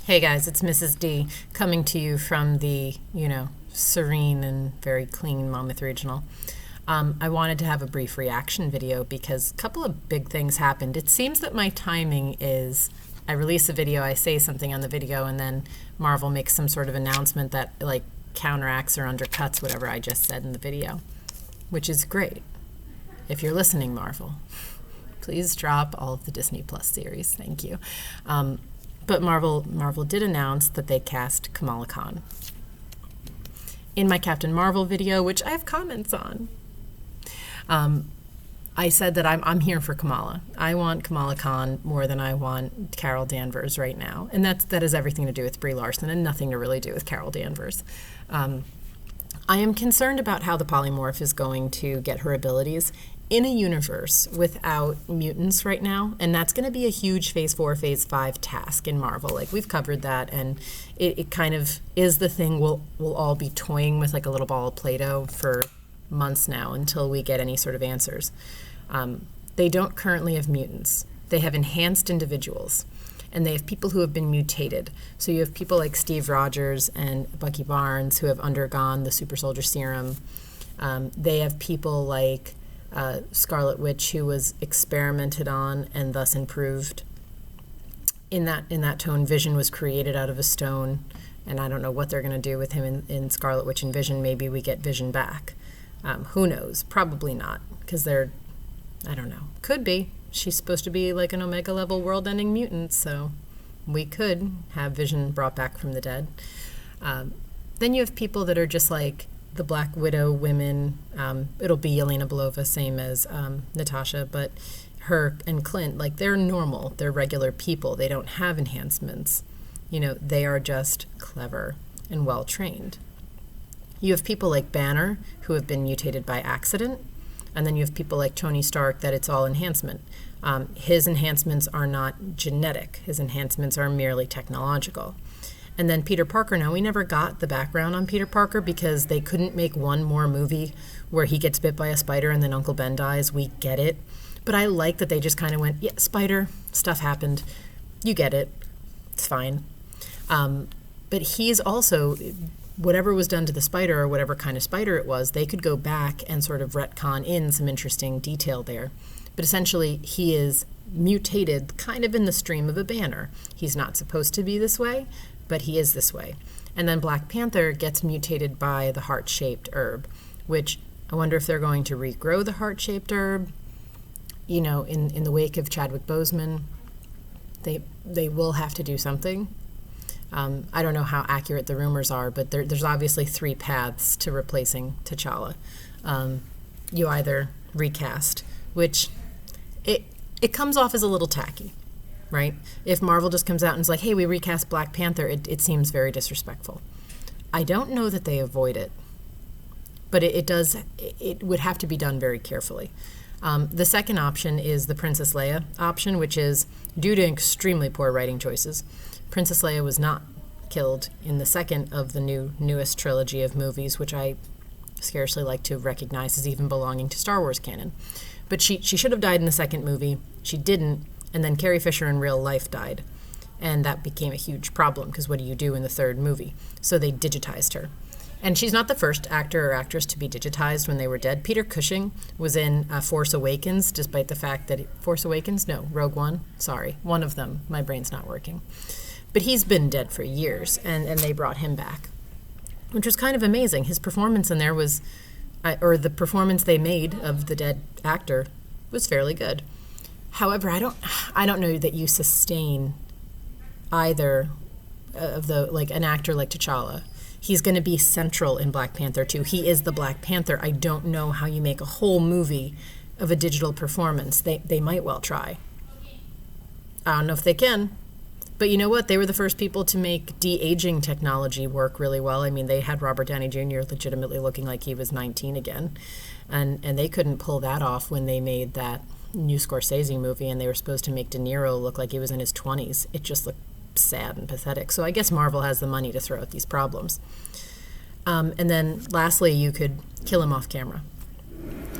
Hey guys, it's Mrs. D coming to you from the, serene and very clean Monmouth Regional. I wanted to have a brief reaction video because a couple of big things happened. It seems that my timing is I release a video, I say something on the video, and then Marvel makes some sort of announcement that counteracts or undercuts whatever I just said in the video, which is great. If you're listening, Marvel, please drop all of the Disney Plus series. Thank you. But Marvel did announce that they cast Kamala Khan. In my Captain Marvel video, which I have comments on, I said that I'm here for Kamala. I want Kamala Khan more than I want Carol Danvers right now. And that has everything to do with Brie Larson and nothing to really do with Carol Danvers. I am concerned about how the polymorph is going to get her abilities in a universe without mutants right now, and that's going to be a huge Phase 4, Phase 5 task in Marvel. We've covered that, and it kind of is the thing we'll all be toying with like a little ball of Play-Doh for months now until we get any sort of answers. They don't currently have mutants. They have enhanced individuals, and they have people who have been mutated. So you have people like Steve Rogers and Bucky Barnes who have undergone the super soldier serum. They have people like Scarlet Witch, who was experimented on and thus improved. In that tone, Vision was created out of a stone, and I don't know what they're going to do with him in Scarlet Witch and Vision. Maybe we get Vision back. Who knows? Probably not, because I don't know. Could be. She's supposed to be like an Omega level world-ending mutant, so we could have Vision brought back from the dead. Then you have people that are just like the Black Widow women. It'll be Yelena Belova, same as Natasha, but her and Clint, they're normal. They're regular people. They don't have enhancements. They are just clever and well-trained. You have people like Banner, who have been mutated by accident, and then you have people like Tony Stark that it's all enhancement. His enhancements are not genetic. His enhancements are merely technological. And then Peter Parker, now we never got the background on Peter Parker because they couldn't make one more movie where he gets bit by a spider and then Uncle Ben dies. We get it. But I like that they just kind of went, yeah, spider, stuff happened. You get it. It's fine. But he's also, whatever was done to the spider or whatever kind of spider it was, they could go back and sort of retcon in some interesting detail there. But essentially, he is mutated kind of in the stream of a Banner. He's not supposed to be this way, but he is this way. And then Black Panther gets mutated by the heart-shaped herb, which I wonder if they're going to regrow the heart-shaped herb. In the wake of Chadwick Boseman, they will have to do something. I don't know how accurate the rumors are, but there's obviously 3 paths to replacing T'Challa. You either recast, which it comes off as a little tacky. Right? If Marvel just comes out and is like, hey, we recast Black Panther, it seems very disrespectful. I don't know that they avoid it, but it would have to be done very carefully. The second option is the Princess Leia option, which is due to extremely poor writing choices. Princess Leia was not killed in the second of the newest trilogy of movies, which I scarcely like to recognize as even belonging to Star Wars canon. But she should have died in the second movie. She didn't. And then Carrie Fisher in real life died. And that became a huge problem because what do you do in the third movie? So they digitized her. And she's not the first actor or actress to be digitized when they were dead. Peter Cushing was in Force Awakens, despite the fact that Force Awakens? No, Rogue One. Sorry, one of them. My brain's not working. But he's been dead for years, and they brought him back, which was kind of amazing. His performance in there was, or the performance they made of the dead actor was fairly good. However, I don't know that you sustain either of an actor like T'Challa. He's going to be central in Black Panther 2. He is the Black Panther. I don't know how you make a whole movie of a digital performance. They might well try. I don't know if they can. But you know what? They were the first people to make de-aging technology work really well. I mean, they had Robert Downey Jr. legitimately looking like he was 19 again. And they couldn't pull that off when they made that new Scorsese movie, and they were supposed to make De Niro look like he was in his 20s. It just looked sad and pathetic. So I guess Marvel has the money to throw at these problems. And then lastly, you could kill him off camera.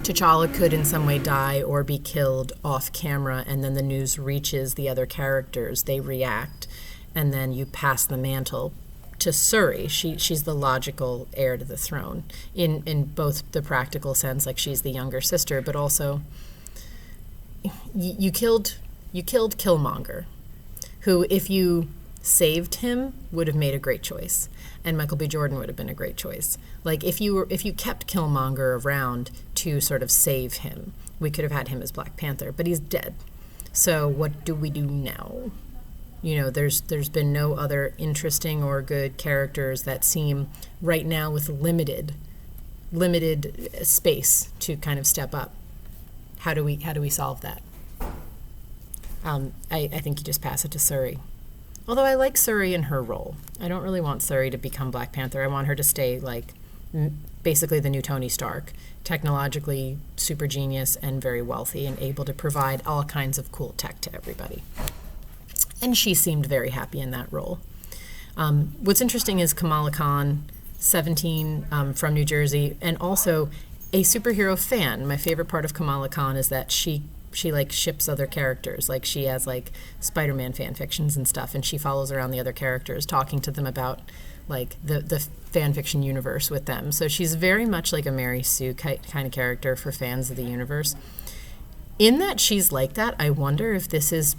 T'Challa could in some way die or be killed off camera, and then the news reaches the other characters. They react, and then you pass the mantle to Suri. She's the logical heir to the throne in both the practical sense, like she's the younger sister, but also you killed Killmonger, who, if you saved him, would have made a great choice, and Michael B. Jordan would have been a great choice. Like if you kept Killmonger around to sort of save him, we could have had him as Black Panther, but he's dead. So what do we do now? There's been no other interesting or good characters that seem right now with limited space to kind of step up. How do we solve that? I think you just pass it to Suri. Although I like Suri in her role. I don't really want Suri to become Black Panther. I want her to stay like basically the new Tony Stark, technologically super genius and very wealthy and able to provide all kinds of cool tech to everybody. And she seemed very happy in that role. What's interesting is Kamala Khan, 17, from New Jersey, and also a superhero fan. My favorite part of Kamala Khan is that she like ships other characters. Like she has like Spider-Man fan fictions and stuff, and she follows around the other characters, talking to them about like the fan fiction universe with them. So she's very much like a Mary Sue kind of character for fans of the universe. In that she's like that, I wonder if this is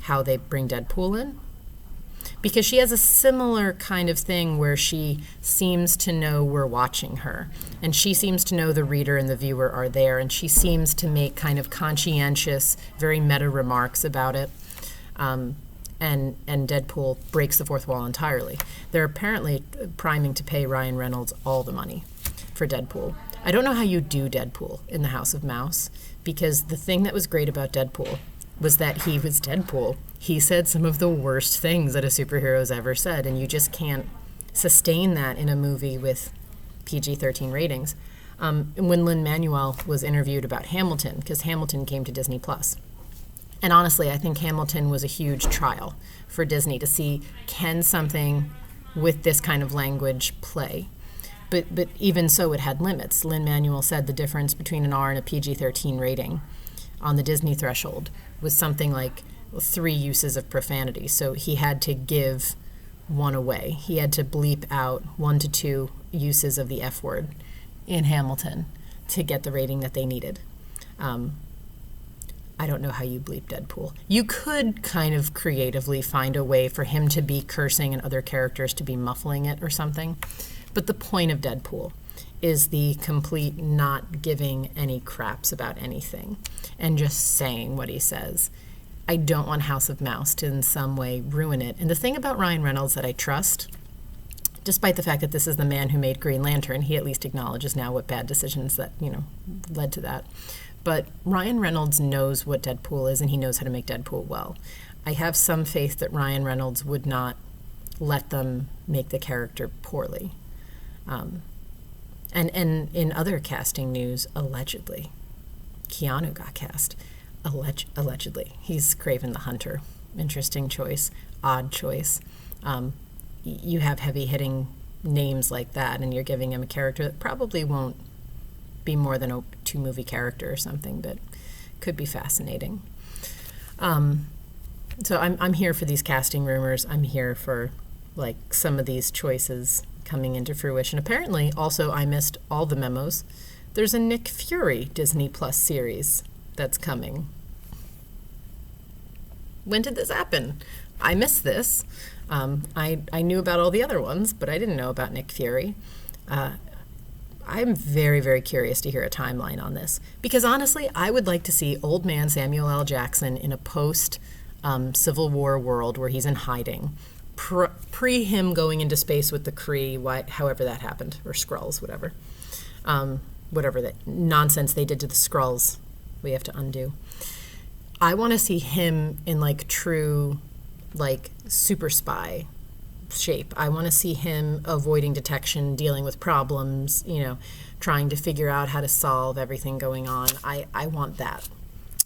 how they bring Deadpool in, because she has a similar kind of thing where she seems to know we're watching her, and she seems to know the reader and the viewer are there, and she seems to make kind of conscientious, very meta remarks about it. And Deadpool breaks the fourth wall entirely. They're apparently priming to pay Ryan Reynolds all the money for Deadpool. I don't know how you do Deadpool in the House of Mouse, because the thing that was great about Deadpool was that he was Deadpool. He said some of the worst things that a superhero's ever said, and you just can't sustain that in a movie with PG-13 ratings. When Lin-Manuel was interviewed about Hamilton, because Hamilton came to Disney+. And honestly, I think Hamilton was a huge trial for Disney to see, can something with this kind of language play? But even so, it had limits. Lin-Manuel said the difference between an R and a PG-13 rating on the Disney threshold was something like 3 uses of profanity. So he had to give one away. He had to bleep out 1 to 2 uses of the F word in Hamilton to get the rating that they needed. I don't know how you bleep Deadpool. You could kind of creatively find a way for him to be cursing and other characters to be muffling it or something. But the point of Deadpool is the complete not giving any craps about anything and just saying what he says. I don't want House of Mouse to in some way ruin it. And the thing about Ryan Reynolds that I trust, despite the fact that this is the man who made Green Lantern, he at least acknowledges now what bad decisions that, led to that. But Ryan Reynolds knows what Deadpool is, and he knows how to make Deadpool well. I have some faith that Ryan Reynolds would not let them make the character poorly. And in other casting news, allegedly, Keanu got cast. Allegedly. He's Kraven the Hunter. Interesting choice. Odd choice. You have heavy-hitting names like that, and you're giving him a character that probably won't be more than a 2-movie character or something, but could be fascinating. So I'm here for these casting rumors. I'm here for like some of these choices coming into fruition. Apparently, also, I missed all the memos. There's a Nick Fury Disney Plus series that's coming. When did this happen? I missed this. I knew about all the other ones, but I didn't know about Nick Fury. I'm very, very curious to hear a timeline on this, because honestly, I would like to see old man Samuel L. Jackson in a post-Civil War world where he's in hiding, pre him going into space with the Kree, however that happened, or Skrulls, whatever that nonsense they did to the Skrulls, we have to undo. I want to see him in like true, like super spy shape. I want to see him avoiding detection, dealing with problems, trying to figure out how to solve everything going on. I want that.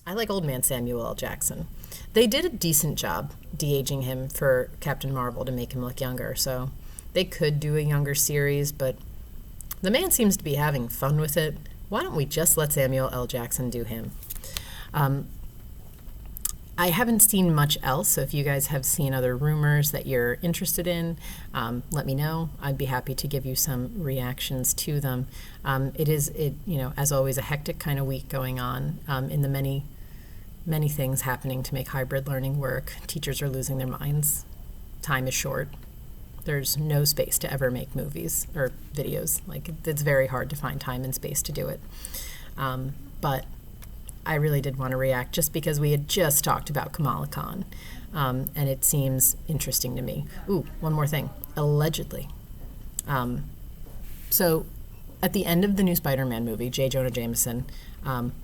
I like old man Samuel L. Jackson. They did a decent job de-aging him for Captain Marvel to make him look younger, so they could do a younger series, but the man seems to be having fun with it. Why don't we just let Samuel L. Jackson do him? I haven't seen much else, so if you guys have seen other rumors that you're interested in, let me know. I'd be happy to give you some reactions to them. It is, as always, a hectic kind of week going on in the many things happening to make hybrid learning work. Teachers are losing their minds. Time is short. There's no space to ever make movies or videos. Like, it's very hard to find time and space to do it. But I really did want to react just because we had just talked about Kamala Khan, and it seems interesting to me. Ooh, one more thing. Allegedly. So at the end of the new Spider-Man movie, J. Jonah Jameson,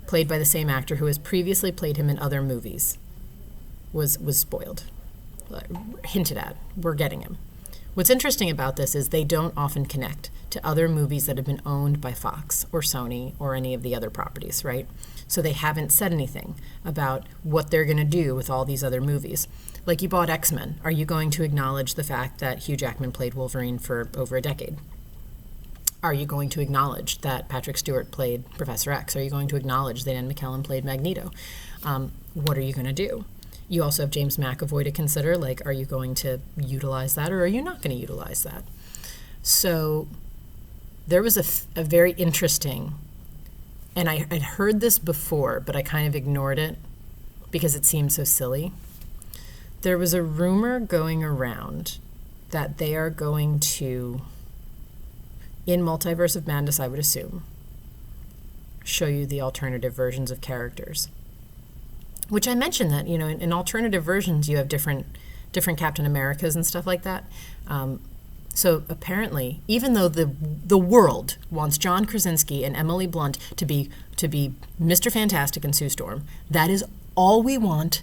played by the same actor who has previously played him in other movies, was spoiled, hinted at. We're getting him. What's interesting about this is they don't often connect to other movies that have been owned by Fox or Sony or any of the other properties, right? So they haven't said anything about what they're going to do with all these other movies. Like, you bought X-Men. Are you going to acknowledge the fact that Hugh Jackman played Wolverine for over a decade? Are you going to acknowledge that Patrick Stewart played Professor X? Are you going to acknowledge that Ian McKellen played Magneto? What are you going to do? You also have James McAvoy to consider. Like, are you going to utilize that, or are you not going to utilize that? So there was a very interesting, and I'd heard this before, but I kind of ignored it because it seemed so silly. There was a rumor going around that they are going to, in Multiverse of Madness, I would assume, show you the alternative versions of characters. Which I mentioned that, in alternative versions, you have different Captain Americas and stuff like that. So apparently, even though the world wants John Krasinski and Emily Blunt to be Mr. Fantastic and Sue Storm, that is all we want,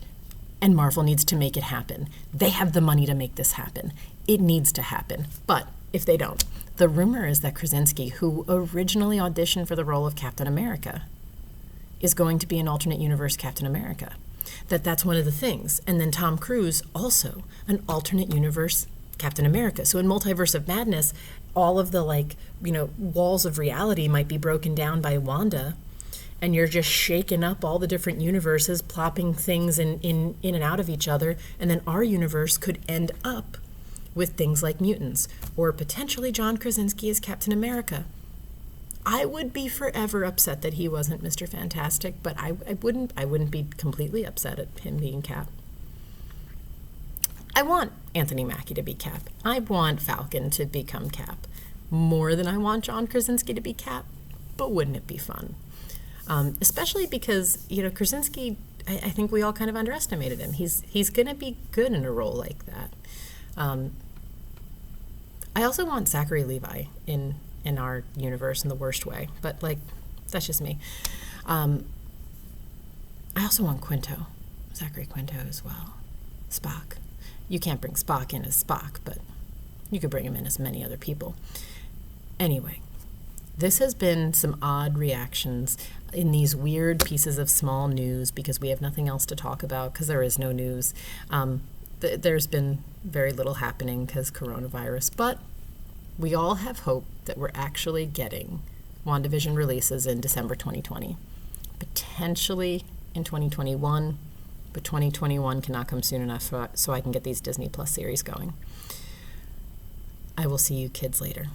and Marvel needs to make it happen. They have the money to make this happen. It needs to happen. But if they don't, the rumor is that Krasinski, who originally auditioned for the role of Captain America, is going to be an alternate universe Captain America. That's one of the things. And then Tom Cruise, also an alternate universe Captain America. So in Multiverse of Madness, all of the walls of reality might be broken down by Wanda, and you're just shaking up all the different universes, plopping things in and out of each other, and then our universe could end up with things like mutants, or potentially John Krasinski as Captain America. I would be forever upset that he wasn't Mr. Fantastic, but I wouldn't be completely upset at him being Cap. I want Anthony Mackie to be Cap. I want Falcon to become Cap more than I want John Krasinski to be Cap, but wouldn't it be fun? Especially because, Krasinski, I think we all kind of underestimated him. He's going to be good in a role like that. I also want Zachary Levi in our universe in the worst way, but that's just me. I also want Zachary Quinto as well. Spock. You can't bring Spock in as Spock, but you could bring him in as many other people. Anyway, this has been some odd reactions in these weird pieces of small news because we have nothing else to talk about because there is no news. There's been very little happening because coronavirus, but we all have hope that we're actually getting WandaVision releases in December 2020, potentially in 2021, but 2021 cannot come soon enough so I can get these Disney Plus series going. I will see you kids later.